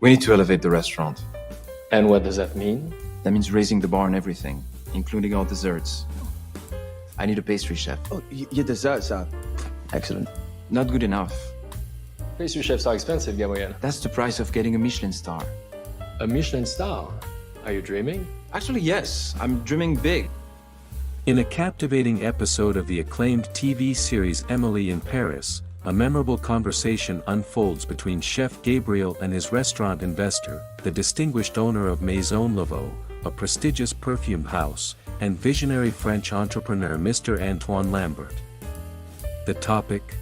We need to elevate the restaurant. And what does that mean? That means raising the bar on everything, including all desserts. I need a pastry chef. Oh, your desserts are excellent. Not good enough. Pastry chefs are expensive, Gabriel. That's the price of getting a Michelin star. A Michelin star? Are you dreaming? Actually, yes. I'm dreaming big. In a captivating episode of the acclaimed TV series Emily in Paris, a memorable conversation unfolds between Chef Gabriel and his restaurant investor, the distinguished owner of Maison Laveau, a prestigious perfume house, and visionary French entrepreneur Mr. Antoine Lambert. The topic?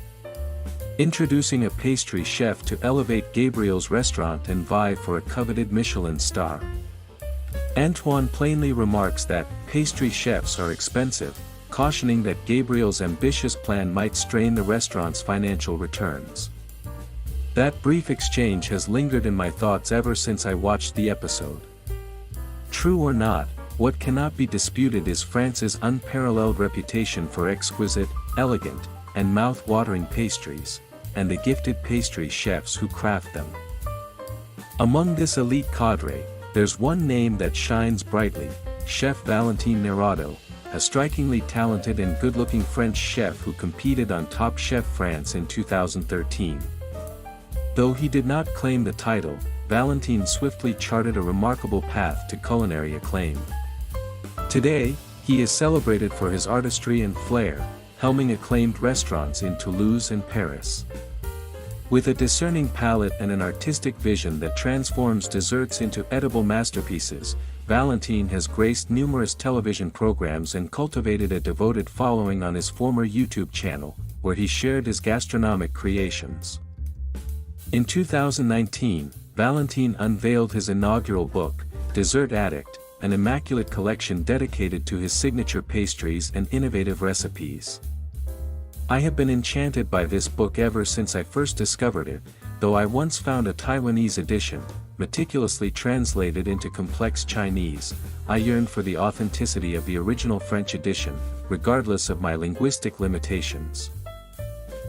Introducing a pastry chef to elevate Gabriel's restaurant and vie for a coveted Michelin star. Antoine plainly remarks that pastry chefs are expensive, cautioning that Gabriel's ambitious plan might strain the restaurant's financial returns. That brief exchange has lingered in my thoughts ever since I watched the episode. True or not, what cannot be disputed is France's unparalleled reputation for exquisite, elegant, and mouth-watering pastries, and the gifted pastry chefs who craft them. Among this elite cadre, there's one name that shines brightly: Chef Valentin Néraudeau, a strikingly talented and good-looking French chef who competed on Top Chef France in 2013. Though he did not claim the title, Valentin swiftly charted a remarkable path to culinary acclaim. Today, he is celebrated for his artistry and flair, helming acclaimed restaurants in Toulouse and Paris. With a discerning palate and an artistic vision that transforms desserts into edible masterpieces, Valentin has graced numerous television programs and cultivated a devoted following on his former YouTube channel, where he shared his gastronomic creations. In 2019, Valentin unveiled his inaugural book, Dessert Addict, an immaculate collection dedicated to his signature pastries and innovative recipes. I have been enchanted by this book ever since I first discovered it, though I once found a Taiwanese edition, meticulously translated into complex Chinese. I yearned for the authenticity of the original French edition, regardless of my linguistic limitations.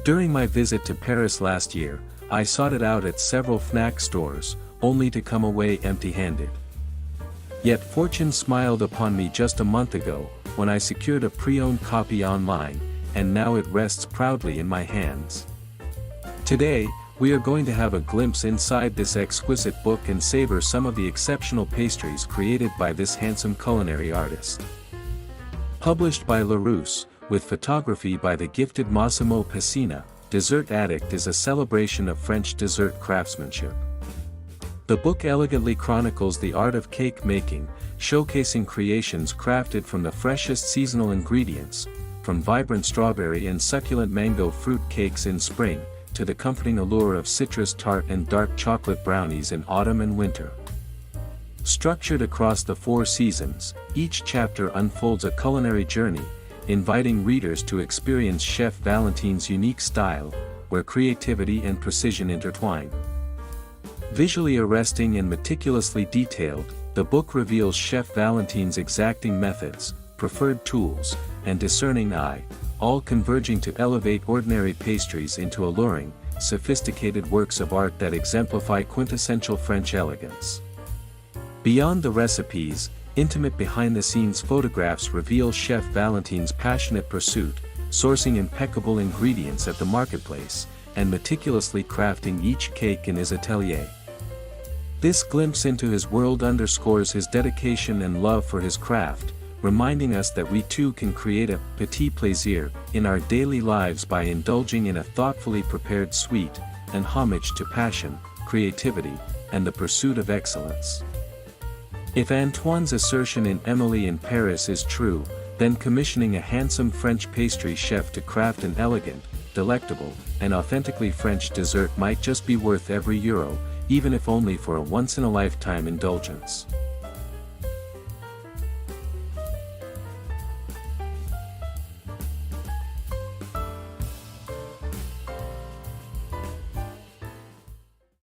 During my visit to Paris last year, I sought it out at several Fnac stores, only to come away empty-handed. Yet fortune smiled upon me just a month ago, when I secured a pre-owned copy online, and now it rests proudly in my hands. Today, we are going to have a glimpse inside this exquisite book and savor some of the exceptional pastries created by this handsome culinary artist. Published by Larousse, with photography by the gifted Massimo Pessina, Dessert Addict is a celebration of French dessert craftsmanship. The book elegantly chronicles the art of cake making, showcasing creations crafted from the freshest seasonal ingredients, from vibrant strawberry and succulent mango fruit cakes in spring, to the comforting allure of citrus tart and dark chocolate brownies in autumn and winter. Structured across the 4 seasons, each chapter unfolds a culinary journey, inviting readers to experience Chef Valentin's unique style, where creativity and precision intertwine. Visually arresting and meticulously detailed, the book reveals Chef Valentin's exacting methods, preferred tools, and discerning eye, all converging to elevate ordinary pastries into alluring, sophisticated works of art that exemplify quintessential French elegance. Beyond the recipes, intimate behind-the-scenes photographs reveal Chef Valentin's passionate pursuit, sourcing impeccable ingredients at the marketplace, and meticulously crafting each cake in his atelier. This glimpse into his world underscores his dedication and love for his craft, reminding us that we too can create a petit plaisir in our daily lives by indulging in a thoughtfully prepared sweet, and homage to passion, creativity, and the pursuit of excellence. If Antoine's assertion in Emily in Paris is true, then commissioning a handsome French pastry chef to craft an elegant, delectable, and authentically French dessert might just be worth every euro, even if only for a once-in-a-lifetime indulgence.